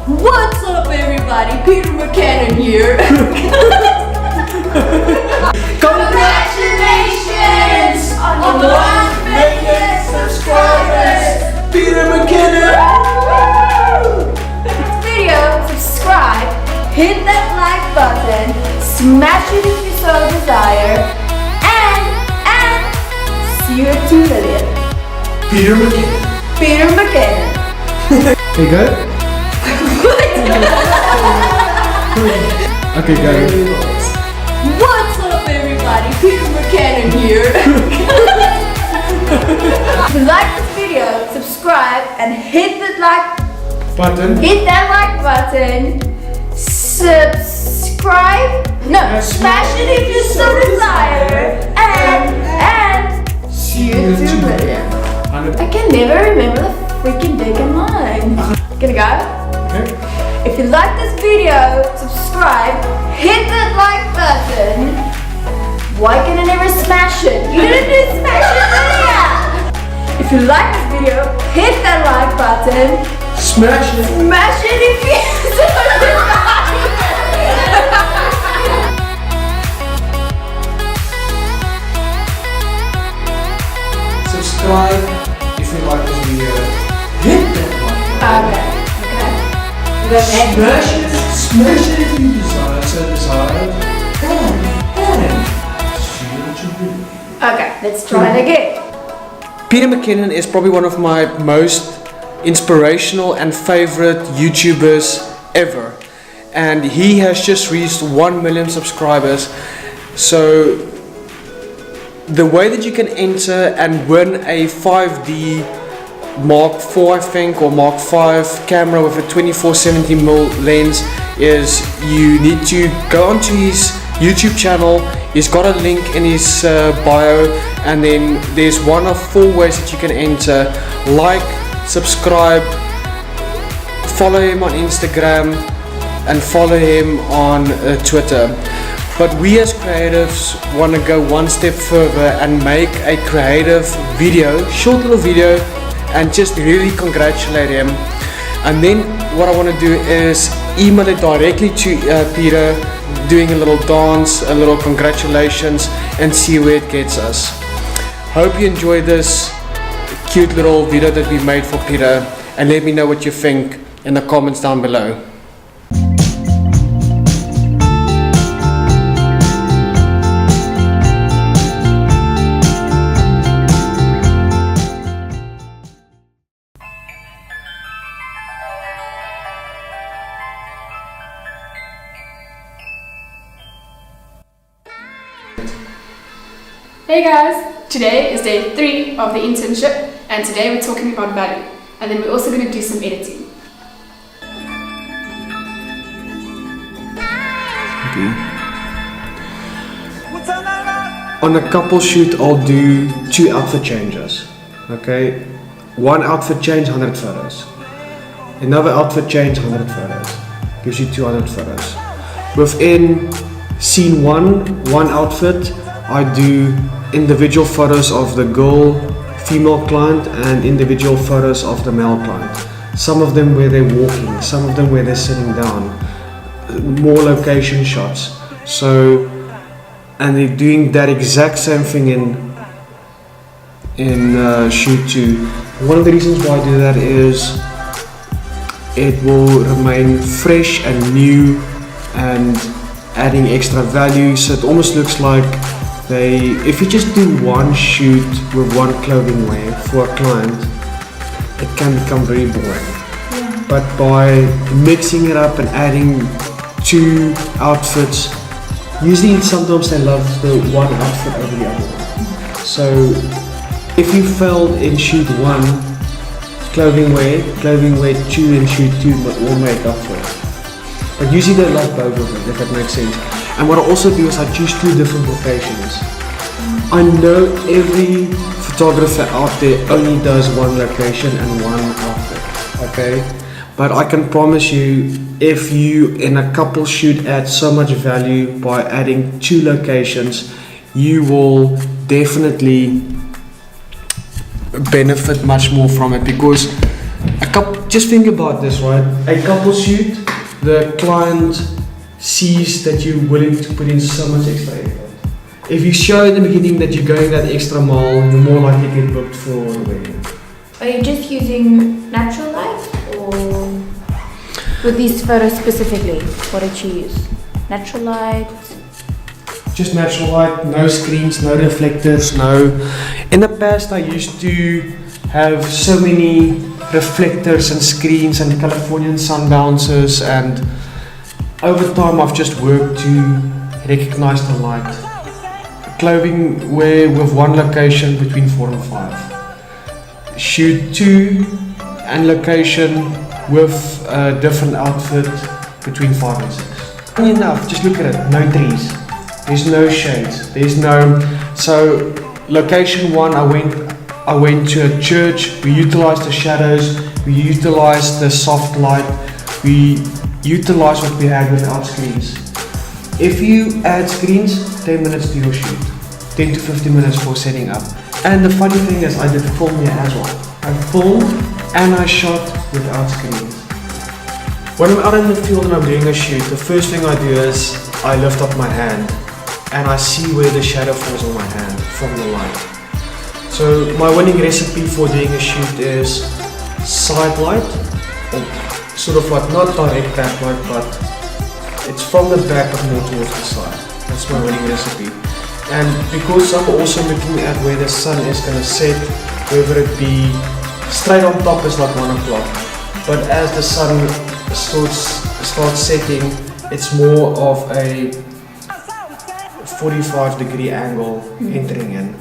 What's up everybody, Peter McKinnon here. Congratulations on 1 million subscribers, Peter McKinnon! This video, subscribe, hit that like button, smash it if you so desire, and see you at 2 million. Peter McKinnon. Peter McKinnon. There you go. Okay, go. What's up everybody, Peter McKinnon here. If you like this video, subscribe and hit that like Button. button. Subscribe. No, smash it if you so desire. And see you at 2 million. I can never remember the freaking date in mine. Gonna go? Okay. If you like this video, subscribe, hit that like button. Why can I never smash it? You didn't smash it earlier. If you like this video, hit that like button. Smash it. Smash it if you Subscribe if you like this video. Hit that like button. Smash it if you desire, so desired. And see what you do. Okay, let's try it again. Peter McKinnon is probably one of my most inspirational and favorite YouTubers ever, and he has just reached 1 million subscribers. So the way that you can enter and win a 5D Mark IV, I think, or Mark V camera with a 24-70mm lens is you need to go onto his YouTube channel. He's got a link in his bio, and then there's one of 4 ways that you can enter: like, subscribe, follow him on Instagram, and follow him on Twitter. But we as creatives want to go one step further and make a creative video, short little video, and just really congratulate him. And then what I want to do is email it directly to Peter, doing a little dance, a little congratulations, and see where it gets us. Hope you enjoy this cute little video that we made for Peter, and let me know what you think in the comments down below. Hey guys, today is day 3 of the internship, and today we're talking about value, and then we're also going to do some editing. Okay. On a couple shoot, I'll do 2 outfit changes. Okay, 1 outfit change, 100 photos. Another outfit change, 100 photos. Gives you 200 photos. Within scene 1 outfit, I do individual photos of the girl, female client, and individual photos of the male client. Some of them where they're walking, some of them where they're sitting down, more location shots. So, and they're doing that exact same thing in shoot 2. One of the reasons why I do that is it will remain fresh and new and adding extra value, so it almost looks like if you just do one shoot with one clothing wear for a client, it can become very boring. Yeah. But by mixing it up and adding 2 outfits, usually sometimes they love the one outfit over the other one. So if you failed in shoot 1, clothing wear 2 and shoot 2 will make up for it. But usually they like both of them, if that makes sense. And what I also do is I choose 2 different locations. I know every photographer out there only does 1 location and 1 outfit, okay? But I can promise you, if you in a couple shoot add so much value by adding 2 locations, you will definitely benefit much more from it, because a Just think about this, right? A couple shoot, the client sees that you're willing to put in so much extra effort. If you show in the beginning that you're going that extra mile, you're more likely to get booked for a wedding. Are you just using natural light or with these photos specifically? What did you use? Natural light? Just natural light, no screens, no reflectors, no. In the past I used to have so many reflectors and screens and Californian sun bouncers, and over time I've just worked to recognize the light. Clothing wear with one location between 4 and 5. Shoot 2 and location with a different outfit between 5 and 6. Funny enough, just look at it, no trees. There's no shades. There's no. So location 1, I went to a church. We utilized the shadows. We utilized the soft light. We utilized what we had without screens. If you add screens, 10 minutes to your shoot, 10 to 15 minutes for setting up. And the funny thing is, I did film here as well. I filmed and I shot without screens. When I'm out in the field and I'm doing a shoot, the first thing I do is I lift up my hand and I see where the shadow falls on my hand from the light. So my winning recipe for doing a shoot is side light, or sort of like not direct backlight, but it's from the back but more towards the side. That's my winning recipe. And because I'm also looking at where the sun is going to set, whether it be straight on top is like 1 o'clock, but as the sun starts setting, it's more of a 45-degree angle entering in.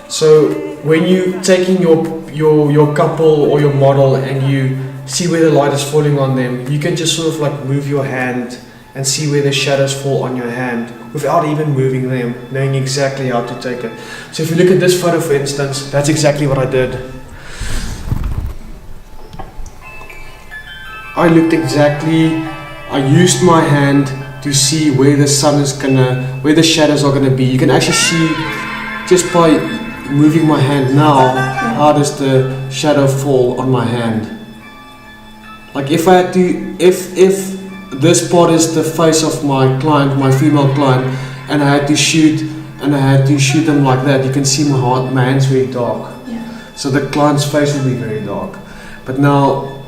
So when you taking your couple or your model and you see where the light is falling on them, you can just sort of like move your hand and see where the shadows fall on your hand without even moving them, knowing exactly how to take it. So if you look at this photo, for instance, that's exactly what I did. I used my hand to see where the sun is where the shadows are gonna be. You can actually see just by moving my hand now, how does the shadow fall on my hand. Like if I had to, if this part is the face of my client, my female client, and I had to shoot them like that, you can see my hand's very dark. Yeah. So the client's face will be very dark. But now,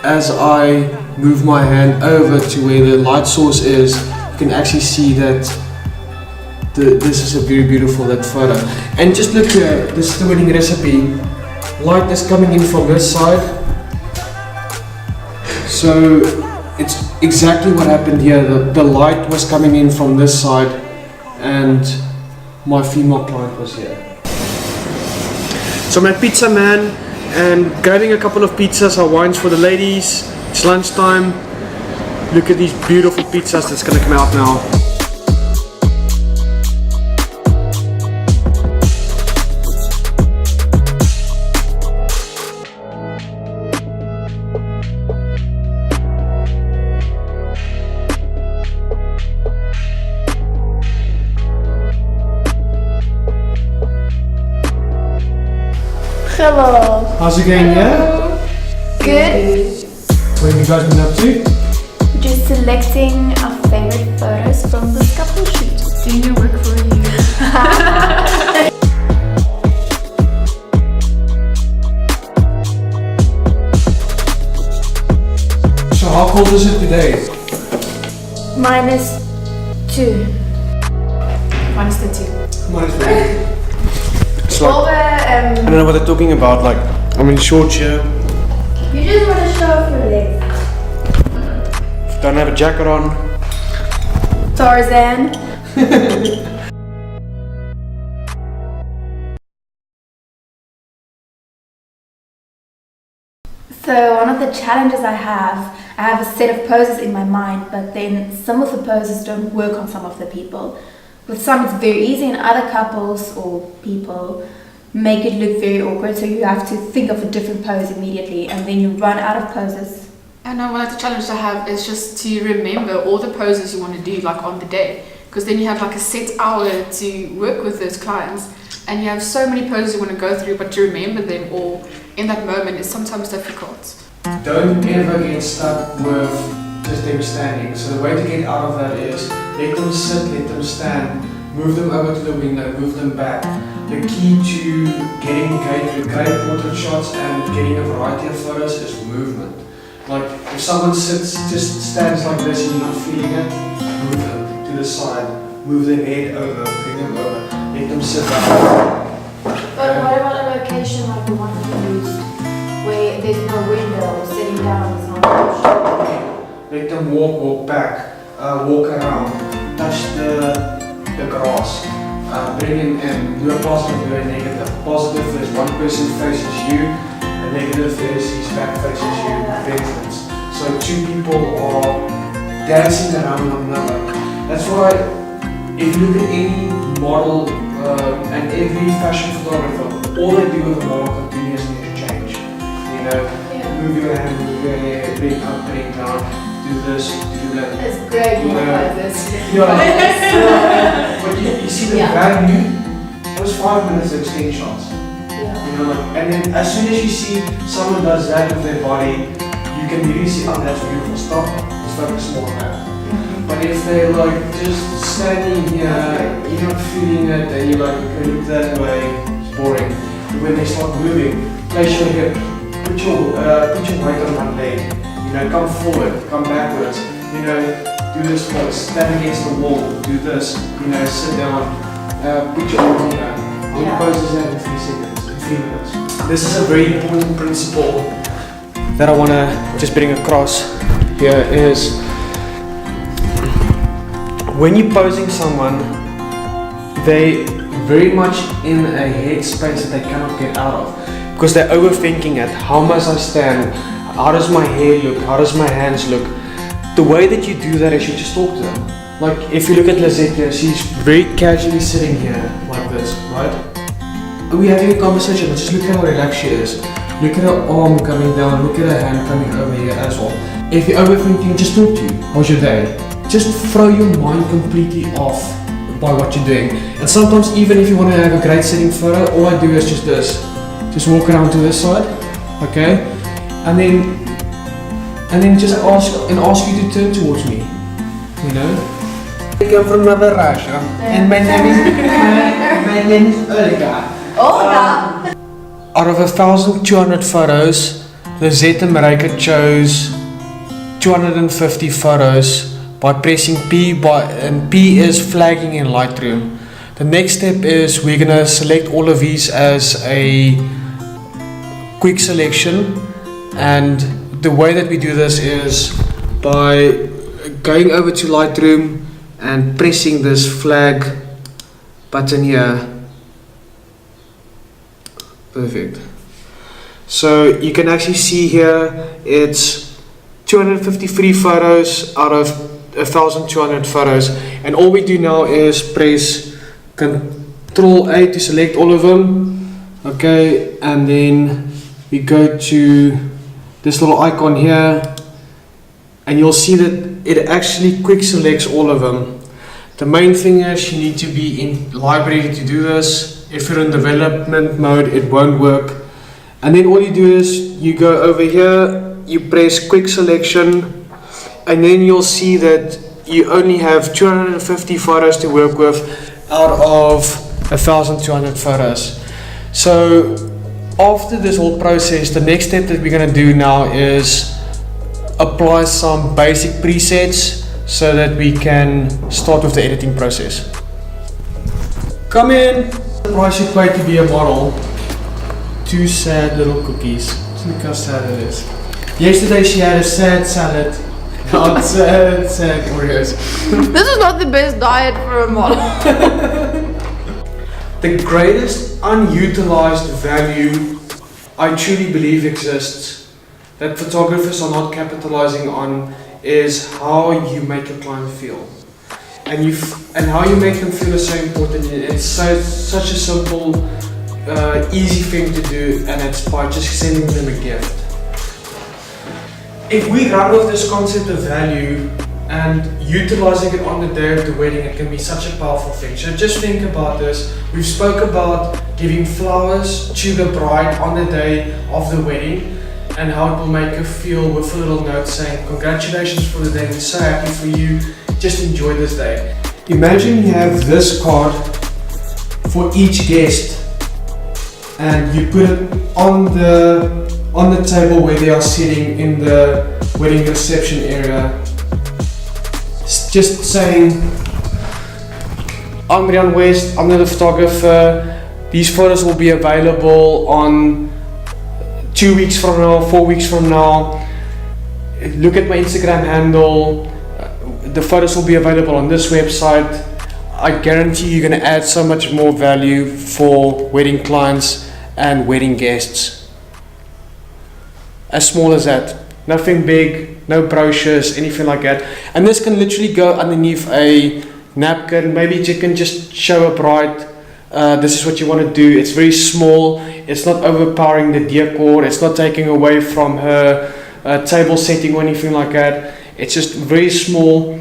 as I move my hand over to where the light source is, you can actually see that this is a very beautiful photo. And just look here, this is the winning recipe. Light is coming in from this side. So it's exactly what happened here. The light was coming in from this side and my female client was here. So I'm at Pizza Man and grabbing a couple of pizzas, our wines for the ladies. It's lunchtime. Look at these beautiful pizzas that's gonna come out now. Hello. How's it going, yeah? Good. What have you guys been up to? Just selecting our favorite photos from this couple shoot. Doing your work for you. So how cold is it today? -2. Minus the 2. It's like, I don't know what they're talking about, like, I'm in shorts here, You just want to show off your legs. don't have a jacket on. Tarzan. So one of the challenges I have a set of poses in my mind, but then some of the poses don't work on some of the people. With some it's very easy, and other couples or people make it look very awkward, so you have to think of a different pose immediately and then you run out of poses. And one of the challenges I have is just to remember all the poses you want to do like on the day, because then you have like a set hour to work with those clients and you have so many poses you want to go through, but to remember them all in that moment is sometimes difficult. Don't ever get stuck with just them standing. So the way to get out of that is let them sit, let them stand, move them over to the window, move them back. The key to getting great portrait shots and getting a variety of photos is movement. Like if someone sits, just stands like this and you're not feeling it, move them to the side, move their head over, bring them over, let them sit down. But what about a location like the one we used, where there's no window, sitting down is not an option? Let them walk back, walk around, touch the grass. Bring in, do a positive, do a negative. Positive is one person faces you, a negative is his back faces you, for instance. So two people are dancing around one another. That's why if you look at any model and every fashion photographer, all they do with a model continuously is change. You know, move your hand, move your hair, bring up, bring down, do this, do that. It's great, you know this. Yeah. But you see the value, it was 5 minutes of 10 shots. You know, and then as soon as you see someone does that with their body, you can really see, oh, that's beautiful stuff. Let's focus more on that. But if they're like just standing here, you're not feeling it, and you're like, okay, look that way, it's boring. But when they start moving, place your hip, put your weight on one leg, you know, come forward, come backwards, you know, do this pose, stand against the wall, do this, you know, sit down, put your arm down. How many poses that in 3 seconds, in 3 minutes? This is a very important principle that I want to just bring across here is when you're posing someone, they very much in a headspace that they cannot get out of because they're overthinking it. How must I stand? How does my hair look? How does my hands look? The way that you do that is you just talk to them. Like if you look at Lizette here, she's very casually sitting here like this, right? We're having a conversation, but just look at how relaxed she is. Look at her arm coming down, look at her hand coming over here as well. If you're overthinking, just talk to you. How's your day? Just throw your mind completely off by what you're doing. And sometimes even if you want to have a great setting photo, all I do is just this. Just walk around to this side, okay? And then just ask you to turn towards me, you know? I come from Mother Russia, and my name is Olga. Olga! Out of 1,200 photos, Lizette and Marika chose 250 photos by pressing P, and P is flagging in Lightroom. The next step is we're gonna select all of these as a quick selection, and the way that we do this is by going over to Lightroom and pressing this flag button here. Perfect. So you can actually see here it's 253 photos out of 1,200 photos, and all we do now is press Ctrl A to select all of them, okay, and then we go to this little icon here, and you'll see that it actually quick selects all of them. The main thing is you need to be in library to do this. If you're in development mode, it won't work. And then all you do is you go over here, you press quick selection, and then you'll see that you only have 250 photos to work with out of 1,200 photos. So after this whole process, the next step that we're going to do now is apply some basic presets so that we can start with the editing process. Come in! The price you pay to be a model. 2 sad little cookies. Look how sad it is. Yesterday she had a sad salad. Not sad Oreos. This is not the best diet for a model. The greatest unutilized value I truly believe exists that photographers are not capitalizing on is how you make a client feel. And how you make them feel is so important. It's such a simple, easy thing to do, and it's by just sending them a gift. If we run with this concept of value and utilizing it on the day of the wedding, it can be such a powerful thing. So just think about this. We've spoke about giving flowers to the bride on the day of the wedding and how it will make her feel with a little note saying congratulations for the day, we're so happy for you, just enjoy this day. Imagine you have this card for each guest and you put it on the table where they are sitting in the wedding reception area, just saying, I'm RIAAN West, I'm the photographer, these photos will be available on 2 weeks from now, 4 weeks from now, look at my Instagram handle, the photos will be available on this website. I guarantee you're going to add so much more value for wedding clients and wedding guests. As small as that. Nothing big, no brochures, anything like that. And this can literally go underneath a napkin. Maybe you can just show a bride, this is what you want to do. It's very small. It's not overpowering the decor. It's not taking away from her table setting or anything like that. It's just very small.